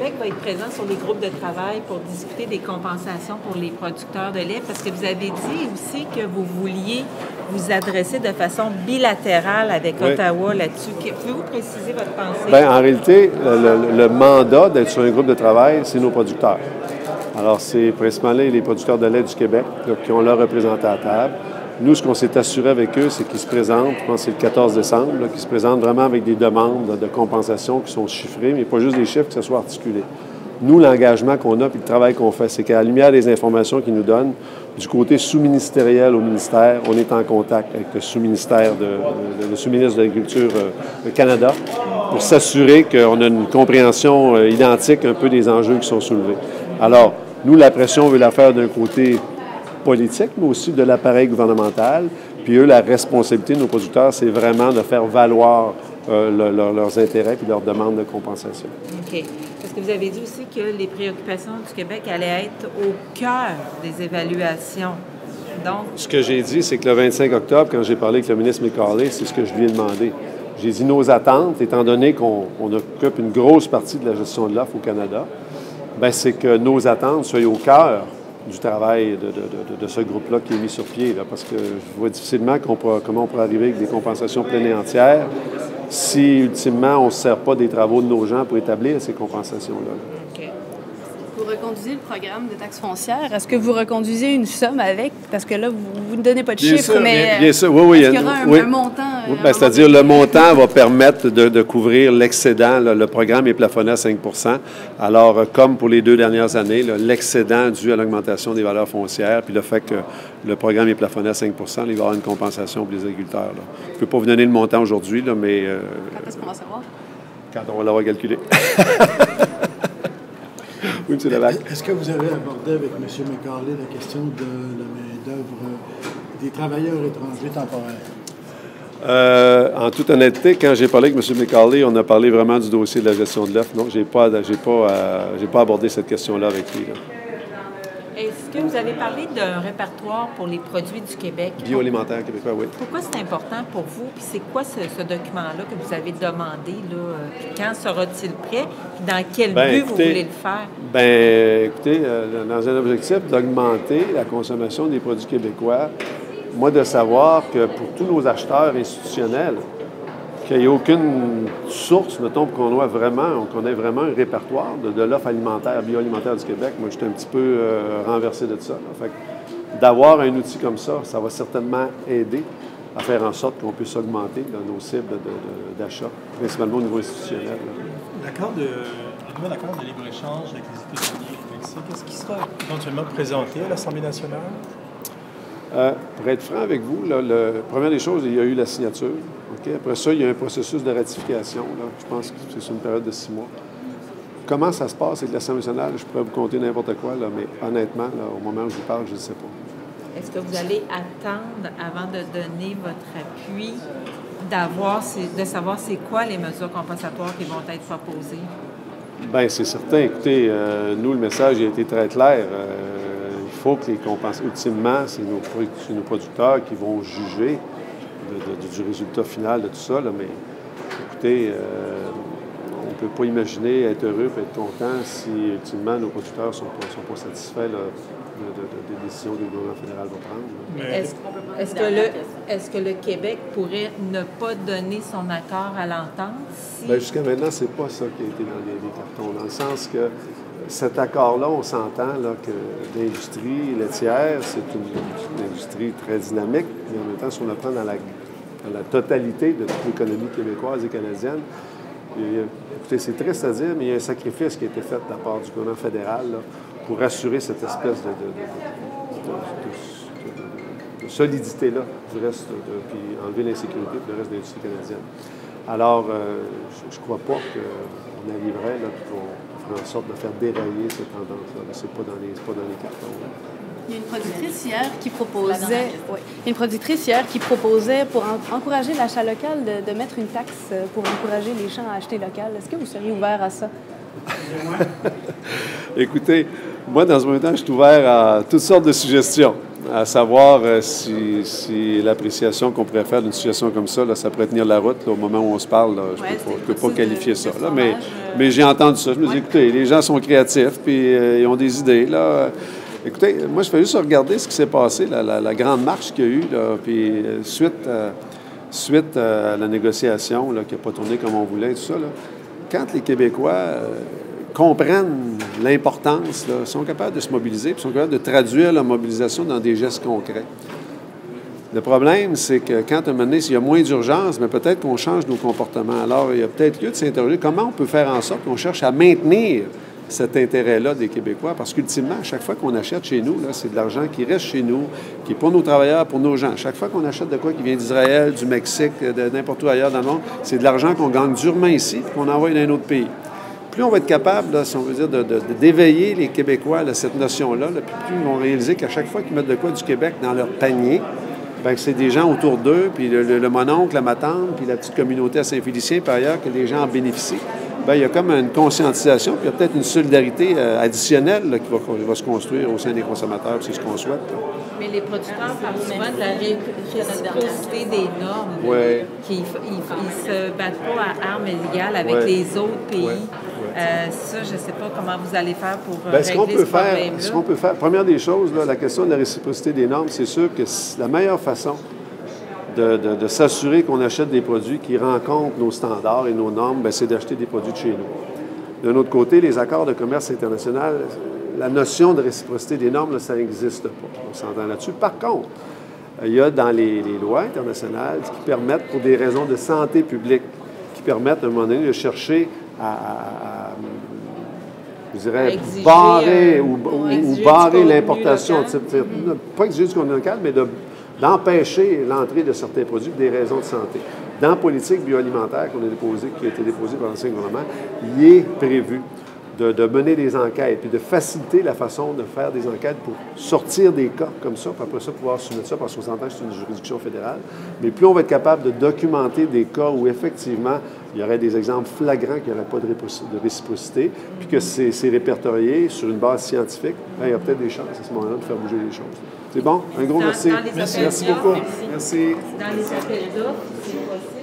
Québec va être présent sur les groupes de travail pour discuter des compensations pour les producteurs de lait? Parce que vous avez dit aussi que vous vouliez vous adresser de façon bilatérale avec Ottawa là-dessus. Pouvez-vous préciser votre pensée? Bien, en réalité, le mandat d'être sur un groupe de travail, c'est nos producteurs. Alors, c'est principalement les producteurs de lait du Québec qui ont leur représentant à table. Nous, ce qu'on s'est assuré avec eux, c'est qu'ils se présentent, je pense que c'est le 14 décembre, qu'ils se présentent vraiment avec des demandes de compensation qui sont chiffrées, mais pas juste des chiffres, que ce soit articulé. Nous, l'engagement qu'on a et le travail qu'on fait, c'est qu'à la lumière des informations qu'ils nous donnent, du côté sous-ministériel au ministère, on est en contact avec le sous-ministère, le sous-ministre de l'Agriculture du Canada pour s'assurer qu'on a une compréhension identique un peu des enjeux qui sont soulevés. Alors, nous, la pression, on veut la faire d'un côté politique, mais aussi de l'appareil gouvernemental. Puis eux, la responsabilité de nos producteurs, c'est vraiment de faire valoir leurs intérêts et leurs demandes de compensation. OK. Parce que vous avez dit aussi que les préoccupations du Québec allaient être au cœur des évaluations. Donc, ce que j'ai dit, c'est que le 25 octobre, quand j'ai parlé avec le ministre McCauley, c'est ce que je lui ai demandé. J'ai dit nos attentes, étant donné qu'on occupe une grosse partie de la gestion de l'offre au Canada, bien, c'est que nos attentes soient au cœur du travail de ce groupe-là qui est mis sur pied, là, parce que je vois difficilement comment on pourrait arriver avec des compensations pleines et entières si, ultimement, on ne se sert pas des travaux de nos gens pour établir ces compensations-là. OK. Vous reconduisez le programme de taxes foncières. Est-ce que vous reconduisez une somme avec? Parce que là, vous ne donnez pas de chiffres, mais bien sûr. Oui, est-ce qu'il y aura un montant? Oui, c'est-à-dire le montant va permettre de couvrir l'excédent. Le programme est plafonné à 5 %. Alors, comme pour les 2 dernières années, l'excédent dû à l'augmentation des valeurs foncières, puis le fait que le programme est plafonné à 5 % il va y avoir une compensation pour les agriculteurs. Là. Je ne peux pas vous donner le montant aujourd'hui, mais... Quand est-ce qu'on va savoir? Quand on va l'avoir calculé. Oui, M. Levac. Est-ce que vous avez abordé avec M. McCauley la question de la main-d'œuvre des travailleurs étrangers temporaires? En toute honnêteté, quand j'ai parlé avec M. McCauley, on a parlé vraiment du dossier de la gestion de l'offre. Non, je n'ai pas abordé cette question-là avec lui. Là. Est-ce que vous avez parlé d'un répertoire pour les produits du Québec? Bioalimentaire québécois, oui. Pourquoi c'est important pour vous? Puis c'est quoi ce document-là que vous avez demandé? Là? Puis quand sera-t-il prêt? Puis dans quel but vous voulez le faire? Bien, écoutez, dans un objectif d'augmenter la consommation des produits québécois, moi, de savoir que pour tous nos acheteurs institutionnels, qu'il n'y ait aucune source, mettons, pour qu'on ait vraiment un répertoire de l'offre alimentaire, bioalimentaire du Québec. Moi, j'étais un petit peu renversé de ça. Fait que d'avoir un outil comme ça, ça va certainement aider à faire en sorte qu'on puisse augmenter nos cibles d'achat, principalement au niveau institutionnel. Le nouvel accord de libre-échange avec les États-Unis et le Mexique, est-ce qu'il sera éventuellement présenté à l'Assemblée nationale? Pour être franc avec vous, la première des choses, il y a eu la signature. Okay? Après ça, il y a un processus de ratification. Là. Je pense que c'est sur une période de 6 mois. Comment ça se passe avec l'Assemblée nationale? Je pourrais vous compter n'importe quoi, là, mais honnêtement, là, au moment où je vous parle, je ne sais pas. Est-ce que vous allez attendre, avant de donner votre appui, de savoir c'est quoi les mesures compensatoires qui vont être proposées? Bien, c'est certain. Écoutez, nous, le message a été très clair. Il faut que les compensations, ultimement, c'est nos producteurs qui vont juger du résultat final de tout ça. Là, mais écoutez, on ne peut pas imaginer être heureux et être content si, ultimement, nos producteurs ne sont pas satisfaits là, des décisions que le gouvernement fédéral va prendre. Est-ce que le Québec pourrait ne pas donner son accord à l'entente? Bien, jusqu'à maintenant, c'est pas ça qui a été dans les cartons, dans le sens que cet accord-là, on s'entend là, que l'industrie laitière, c'est une industrie très dynamique, mais en même temps, si on le prend dans la totalité de toute l'économie québécoise et canadienne, écoutez, c'est triste à dire, mais il y a un sacrifice qui a été fait de la part du gouvernement fédéral là, pour assurer cette espèce de solidité-là du reste, puis enlever l'insécurité pour le reste de l'industrie canadienne. Alors, je ne crois pas qu'on arriverait là, puis qu'on ferait en sorte de faire dérailler cette tendance-là. C'est pas dans les cartons. Là. Il y a une productrice hier qui proposait, pour encourager l'achat local, de mettre une taxe pour encourager les champs à acheter local. Est-ce que vous seriez ouvert à ça? Écoutez, moi, dans ce moment, je suis ouvert à toutes sortes de suggestions. à savoir si l'appréciation qu'on pourrait faire d'une situation comme ça, là, ça pourrait tenir la route là, au moment où on se parle. Là, je ne peux pas qualifier ça. Là, mais j'ai entendu ça. Je me dis, écoutez, les gens sont créatifs, puis ils ont des idées. Là. Écoutez, moi, je fais juste regarder ce qui s'est passé, la grande marche qu'il y a eu, là, puis suite à la négociation là, qui n'a pas tourné comme on voulait, tout ça, là, quand les Québécois comprennent l'importance, là, sont capables de se mobiliser, puis sont capables de traduire leur mobilisation dans des gestes concrets. Le problème, c'est que quand, à un moment donné, s'il y a moins d'urgence, mais peut-être qu'on change nos comportements. Alors, il y a peut-être lieu de s'interroger comment on peut faire en sorte qu'on cherche à maintenir cet intérêt-là des Québécois, parce qu'ultimement, à chaque fois qu'on achète chez nous, là, c'est de l'argent qui reste chez nous, qui est pour nos travailleurs, pour nos gens. Chaque fois qu'on achète de quoi qui vient d'Israël, du Mexique, de n'importe où ailleurs dans le monde, c'est de l'argent qu'on gagne durement ici, puis qu'on envoie dans un autre pays. Plus on va être capable, là, si on veut dire, d'éveiller les Québécois à cette notion-là, là, puis plus ils vont réaliser qu'à chaque fois qu'ils mettent de quoi du Québec dans leur panier, bien, c'est des gens autour d'eux, puis le mononcle, la matante, puis la petite communauté à Saint-Félicien, par ailleurs, que les gens en bénéficient. Bien, il y a comme une conscientisation, puis il y a peut-être une solidarité additionnelle là, qui va se construire au sein des consommateurs, c'est ce qu'on souhaite. Là. Mais les producteurs parlent souvent de la réciprocité des normes, ouais. qu'ils ne se battent pas à armes égales avec les autres pays. Ça, je ne sais pas comment vous allez faire pour régler ce problème-là. Ce qu'on peut faire, première des choses, là, la question de la réciprocité des normes, c'est sûr que la meilleure façon de s'assurer qu'on achète des produits qui rencontrent nos standards et nos normes, bien, c'est d'acheter des produits de chez nous. D'un autre côté, les accords de commerce international, la notion de réciprocité des normes, là, ça n'existe pas. On s'entend là-dessus. Par contre, il y a dans les lois internationales qui permettent, pour des raisons de santé publique, qui permettent à un moment donné de chercher je dirais, barrer l'importation. Pas exiger du contenu local, mais d'empêcher l'entrée de certains produits pour des raisons de santé. Dans la politique bioalimentaire qui a été déposée par l'ancien gouvernement, il est prévu de mener des enquêtes, puis de faciliter la façon de faire des enquêtes pour sortir des cas comme ça, puis après ça, pouvoir soumettre ça, parce qu'on s'entend que c'est une juridiction fédérale. Mais plus on va être capable de documenter des cas où, effectivement, il y aurait des exemples flagrants qu'il n'y aurait pas de réciprocité, puis que c'est répertorié sur une base scientifique, bien, il y a peut-être des chances à ce moment-là de faire bouger les choses. C'est bon? Un gros merci. Merci beaucoup. Merci. Dans les appels d'offres, c'est possible.